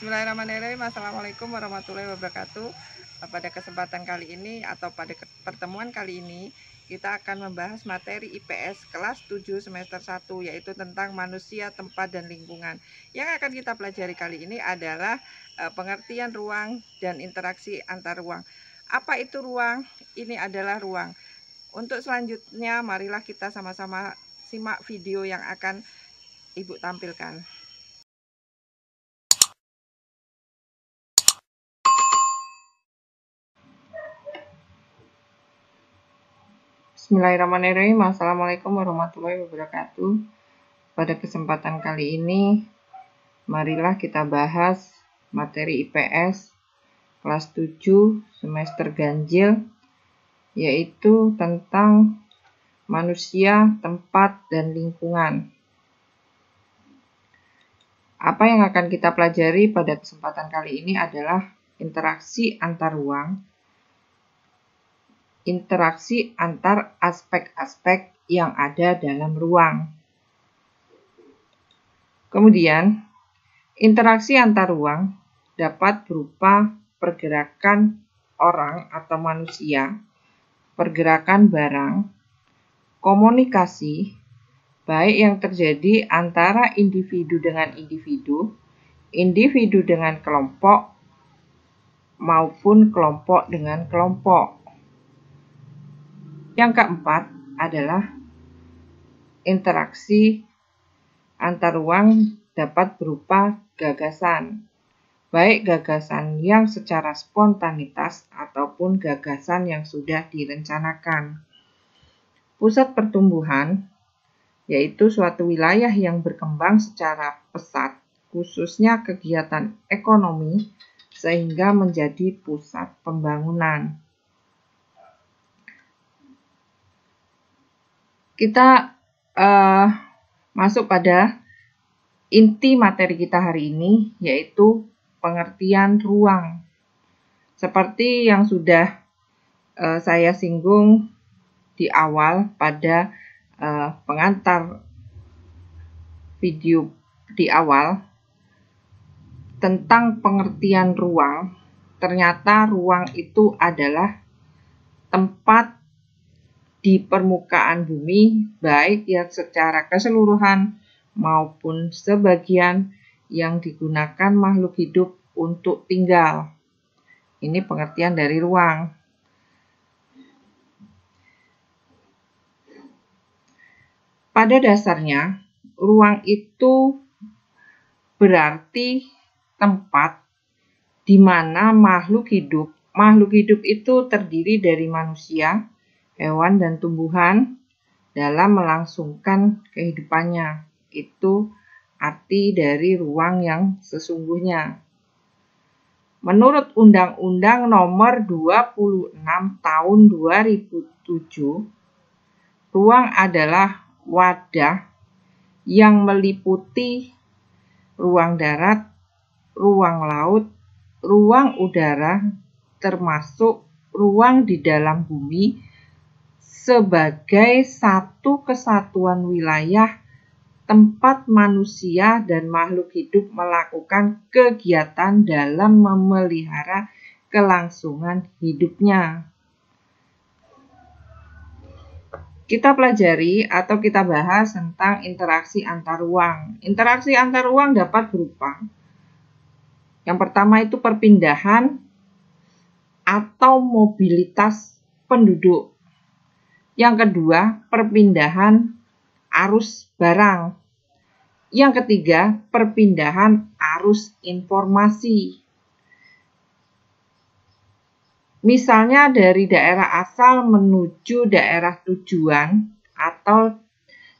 Bismillahirrahmanirrahim. Assalamualaikum warahmatullahi wabarakatuh. Pada kesempatan kali ini atau pada pertemuan kali ini kita akan membahas materi IPS kelas 7 semester 1, yaitu tentang manusia, tempat, dan lingkungan. Yang akan kita pelajari kali ini adalah pengertian ruang dan interaksi antar ruang. Apa itu ruang? Ini adalah ruang. Untuk selanjutnya marilah kita sama-sama simak video yang akan Ibu tampilkan. Bismillahirrahmanirrahim. Assalamualaikum warahmatullahi wabarakatuh. Pada kesempatan kali ini, marilah kita bahas materi IPS kelas 7 semester ganjil, yaitu tentang manusia, tempat, dan lingkungan. Apa yang akan kita pelajari pada kesempatan kali ini adalah interaksi antar ruang, interaksi antar aspek-aspek yang ada dalam ruang. Kemudian, interaksi antar ruang dapat berupa pergerakan orang atau manusia, pergerakan barang, komunikasi, baik yang terjadi antara individu dengan individu, individu dengan kelompok, maupun kelompok dengan kelompok. Yang keempat adalah interaksi antar ruang dapat berupa gagasan, baik gagasan yang secara spontanitas ataupun gagasan yang sudah direncanakan. Pusat pertumbuhan yaitu suatu wilayah yang berkembang secara pesat, khususnya kegiatan ekonomi, sehingga menjadi pusat pembangunan. Kita masuk pada inti materi kita hari ini, yaitu pengertian ruang. Seperti yang sudah saya singgung di awal pada pengantar video di awal tentang pengertian ruang. Ternyata ruang itu adalah tempat di permukaan bumi, baik yang secara keseluruhan maupun sebagian yang digunakan makhluk hidup untuk tinggal. Ini pengertian dari ruang. Pada dasarnya, ruang itu berarti tempat di mana makhluk hidup itu terdiri dari manusia, hewan, dan tumbuhan dalam melangsungkan kehidupannya. Itu arti dari ruang yang sesungguhnya. Menurut Undang-Undang Nomor 26 Tahun 2007, ruang adalah wadah yang meliputi ruang darat, ruang laut, ruang udara, termasuk ruang di dalam bumi, sebagai satu kesatuan wilayah tempat manusia dan makhluk hidup melakukan kegiatan dalam memelihara kelangsungan hidupnya. Kita pelajari atau kita bahas tentang interaksi antar ruang. Interaksi antar ruang dapat berupa, yang pertama itu perpindahan atau mobilitas penduduk. Yang kedua, perpindahan arus barang. Yang ketiga, perpindahan arus informasi. Misalnya dari daerah asal menuju daerah tujuan atau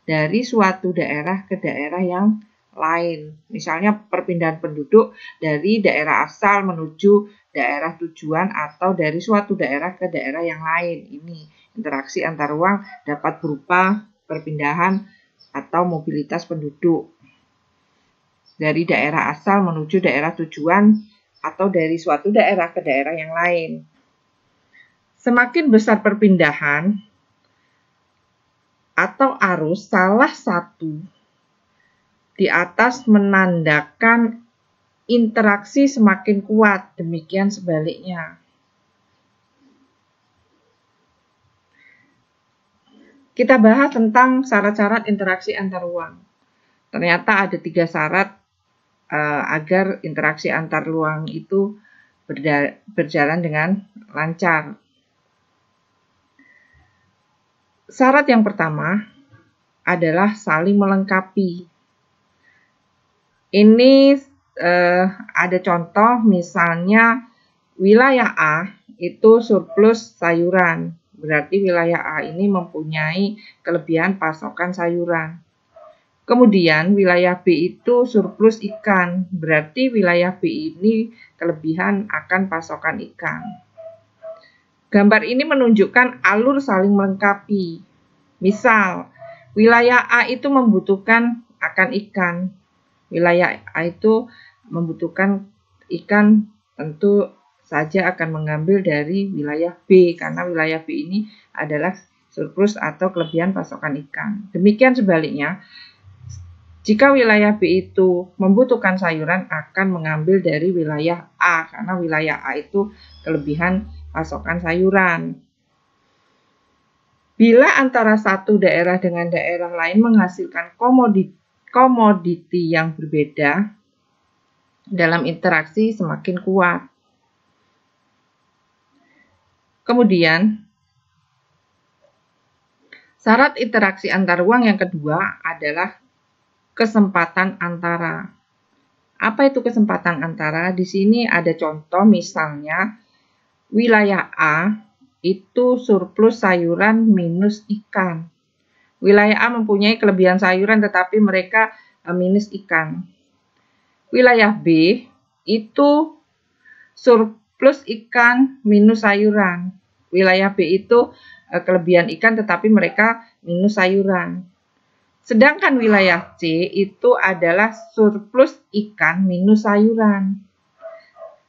dari suatu daerah ke daerah yang lain. Misalnya perpindahan penduduk dari daerah asal menuju daerah tujuan atau dari suatu daerah ke daerah yang lain. Ini interaksi antar ruang dapat berupa perpindahan atau mobilitas penduduk dari daerah asal menuju daerah tujuan atau dari suatu daerah ke daerah yang lain. Semakin besar perpindahan atau arus salah satu di atas menandakan interaksi semakin kuat, demikian sebaliknya. Kita bahas tentang syarat-syarat interaksi antar ruang. Ternyata ada 3 syarat agar interaksi antar ruang itu berjalan dengan lancar. Syarat yang pertama adalah saling melengkapi. Ini ada contoh, misalnya wilayah A itu surplus sayuran. Berarti wilayah A ini mempunyai kelebihan pasokan sayuran. Kemudian wilayah B itu surplus ikan. Berarti wilayah B ini kelebihan akan pasokan ikan. Gambar ini menunjukkan alur saling melengkapi. Misal, wilayah A itu membutuhkan akan ikan. Wilayah A itu membutuhkan ikan, tentu saja akan mengambil dari wilayah B, karena wilayah B ini adalah surplus atau kelebihan pasokan ikan. Demikian sebaliknya, jika wilayah B itu membutuhkan sayuran, akan mengambil dari wilayah A, karena wilayah A itu kelebihan pasokan sayuran. Bila antara satu daerah dengan daerah lain menghasilkan komoditi yang berbeda, dalam interaksi semakin kuat. Kemudian, syarat interaksi antar ruang yang kedua adalah kesempatan antara. Apa itu kesempatan antara? Di sini ada contoh, misalnya wilayah A itu surplus sayuran minus ikan. Wilayah A mempunyai kelebihan sayuran tetapi mereka minus ikan. Wilayah B itu surplus ikan minus sayuran. Wilayah B itu kelebihan ikan tetapi mereka minus sayuran. Sedangkan wilayah C itu adalah surplus ikan minus sayuran.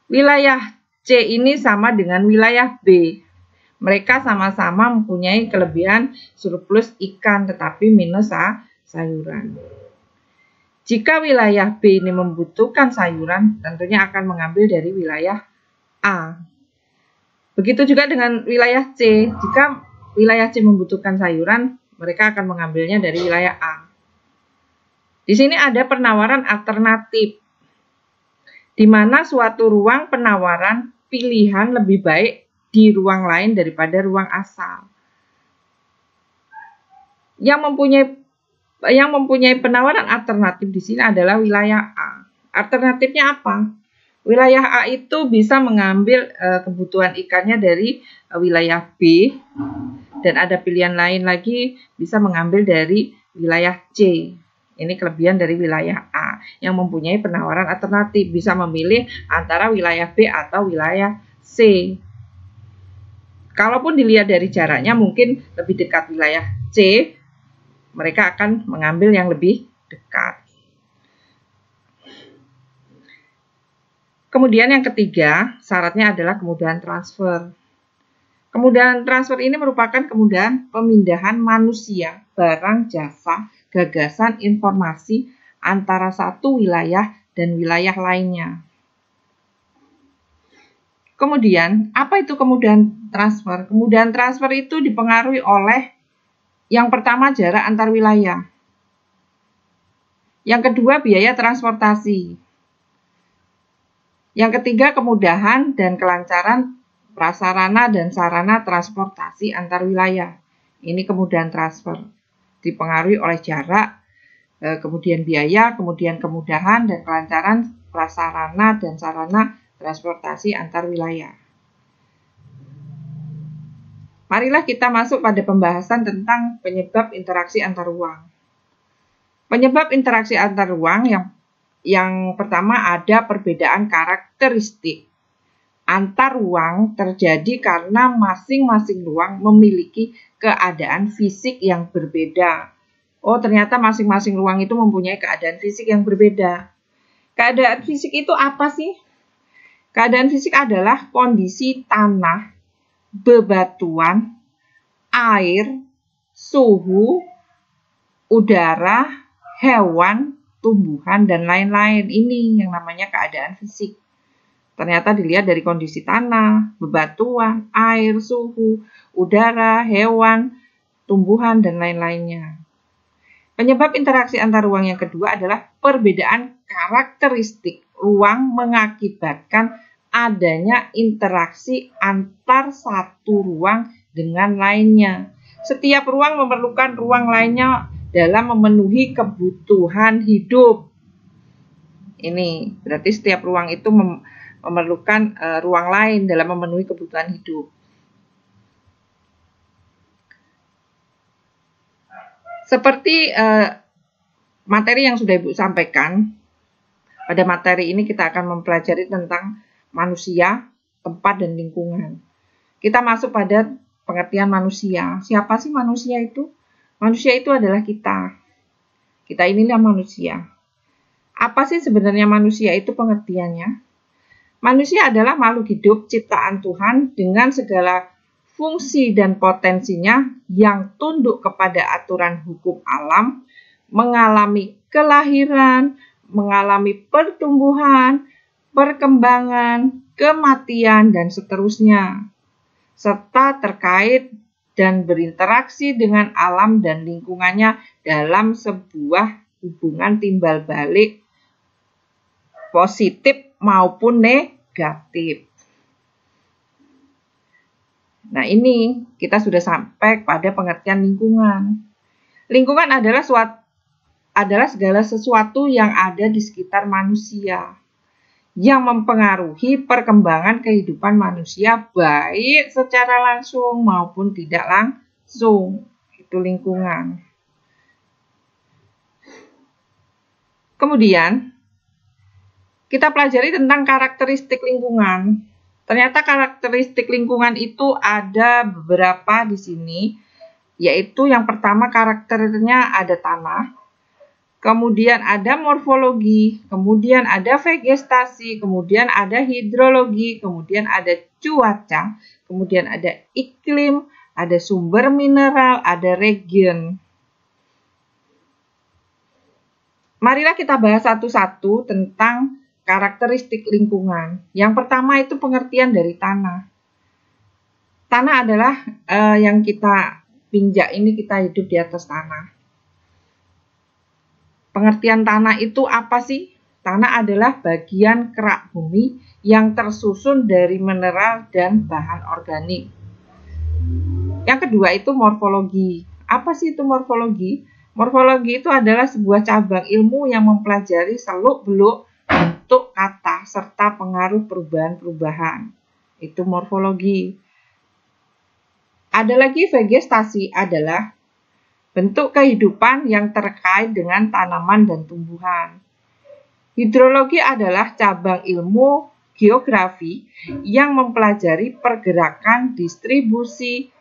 Wilayah C ini sama dengan wilayah B. Mereka sama-sama mempunyai kelebihan surplus ikan tetapi minus sayuran. Jika wilayah B ini membutuhkan sayuran, tentunya akan mengambil dari wilayah A. Begitu juga dengan wilayah C. Jika wilayah C membutuhkan sayuran, mereka akan mengambilnya dari wilayah A. Di sini ada penawaran alternatif, di mana suatu ruang penawaran pilihan lebih baik di ruang lain daripada ruang asal. Yang mempunyai penawaran alternatif di sini adalah wilayah A. Alternatifnya apa? Wilayah A itu bisa mengambil kebutuhan ikannya dari wilayah B, dan ada pilihan lain lagi bisa mengambil dari wilayah C. Ini kelebihan dari wilayah A yang mempunyai penawaran alternatif, bisa memilih antara wilayah B atau wilayah C. Kalaupun dilihat dari jaraknya mungkin lebih dekat wilayah C, mereka akan mengambil yang lebih dekat. Kemudian yang ketiga, syaratnya adalah kemudahan transfer. Kemudahan transfer ini merupakan kemudahan pemindahan manusia, barang, jasa, gagasan, informasi antara satu wilayah dan wilayah lainnya. Kemudian, apa itu kemudahan transfer? Kemudahan transfer itu dipengaruhi oleh yang pertama jarak antar wilayah. Yang kedua biaya transportasi. Yang ketiga kemudahan dan kelancaran prasarana dan sarana transportasi antar wilayah. Ini kemudahan transfer. Dipengaruhi oleh jarak, kemudian biaya, kemudian kemudahan dan kelancaran prasarana dan sarana transportasi antar wilayah. Marilah kita masuk pada pembahasan tentang penyebab interaksi antar ruang. Penyebab interaksi antar ruang yang pertama ada perbedaan karakteristik antar ruang terjadi karena masing-masing ruang memiliki keadaan fisik yang berbeda. Oh, ternyata masing-masing ruang itu mempunyai keadaan fisik yang berbeda. Keadaan fisik itu apa sih? Keadaan fisik adalah kondisi tanah, bebatuan, air, suhu, udara, hewan, tumbuhan, dan lain-lain. Ini yang namanya keadaan fisik. Ternyata dilihat dari kondisi tanah, bebatuan, air, suhu, udara, hewan, tumbuhan, dan lain-lainnya. Penyebab interaksi antar ruang yang kedua adalah perbedaan karakteristik ruang mengakibatkan adanya interaksi antar satu ruang dengan lainnya. Setiap ruang memerlukan ruang lainnya dalam memenuhi kebutuhan hidup. Ini berarti setiap ruang itu memerlukan ruang lain dalam memenuhi kebutuhan hidup. Seperti materi yang sudah Ibu sampaikan, pada materi ini kita akan mempelajari tentang manusia, tempat, dan lingkungan. Kita masuk pada pengertian manusia. Siapa sih manusia itu? Manusia itu adalah kita. Kita inilah manusia. Apa sih sebenarnya manusia itu pengertiannya? Manusia adalah makhluk hidup ciptaan Tuhan dengan segala fungsi dan potensinya yang tunduk kepada aturan hukum alam, mengalami kelahiran, mengalami pertumbuhan, perkembangan, kematian, dan seterusnya, serta terkait dan berinteraksi dengan alam dan lingkungannya dalam sebuah hubungan timbal balik positif maupun negatif. Nah, ini kita sudah sampai pada pengertian lingkungan. Lingkungan adalah segala sesuatu yang ada di sekitar manusia, yang mempengaruhi perkembangan kehidupan manusia baik secara langsung maupun tidak langsung. Itu lingkungan. Kemudian kita pelajari tentang karakteristik lingkungan. Ternyata karakteristik lingkungan itu ada beberapa di sini, yaitu yang pertama karakternya ada tanah, kemudian ada morfologi, kemudian ada vegetasi, kemudian ada hidrologi, kemudian ada cuaca, kemudian ada iklim, ada sumber mineral, ada region. Marilah kita bahas satu-satu tentang karakteristik lingkungan. Yang pertama itu pengertian dari tanah. Tanah adalah yang kita pinjak ini, kita hidup di atas tanah. Pengertian tanah itu apa sih? Tanah adalah bagian kerak bumi yang tersusun dari mineral dan bahan organik. Yang kedua itu morfologi. Apa sih itu morfologi? Morfologi itu adalah sebuah cabang ilmu yang mempelajari seluk-beluk bentuk kata serta pengaruh perubahan-perubahan. Itu morfologi. Ada lagi vegetasi, adalah bentuk kehidupan yang terkait dengan tanaman dan tumbuhan. Hidrologi adalah cabang ilmu geografi yang mempelajari pergerakan, distribusi,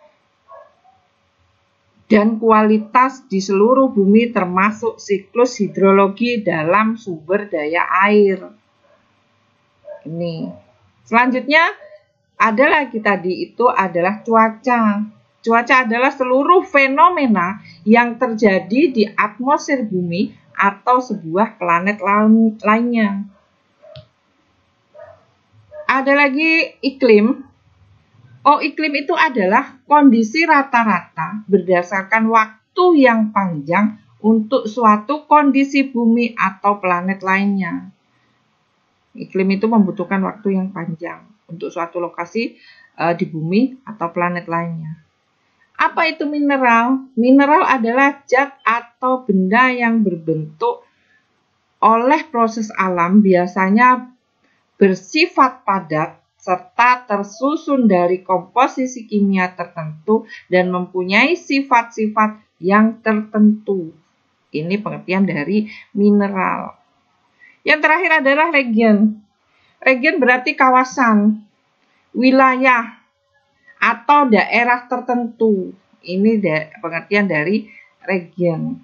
dan kualitas di seluruh bumi termasuk siklus hidrologi dalam sumber daya air. Ini. Selanjutnya ada lagi tadi itu adalah cuaca. Cuaca adalah seluruh fenomena yang terjadi di atmosfer bumi atau sebuah planet lainnya. Ada lagi iklim. Iklim itu adalah kondisi rata-rata berdasarkan waktu yang panjang untuk suatu kondisi bumi atau planet lainnya. Iklim itu membutuhkan waktu yang panjang untuk suatu lokasi di bumi atau planet lainnya. Apa itu mineral? Mineral adalah zat atau benda yang berbentuk oleh proses alam, biasanya bersifat padat, serta tersusun dari komposisi kimia tertentu dan mempunyai sifat-sifat yang tertentu. Ini pengertian dari mineral. Yang terakhir adalah region. Region berarti kawasan, wilayah, atau daerah tertentu. Ini pengertian dari region.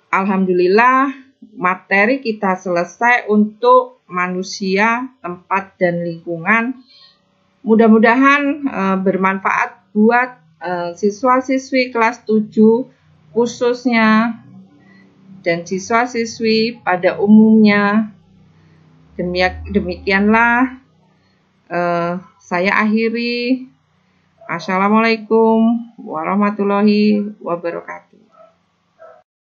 Alhamdulillah, materi kita selesai untuk manusia, tempat, dan lingkungan. Mudah-mudahan bermanfaat buat siswa-siswi kelas 7 khususnya dan siswa-siswi pada umumnya. Demikianlah saya akhiri. Assalamualaikum warahmatullahi wabarakatuh.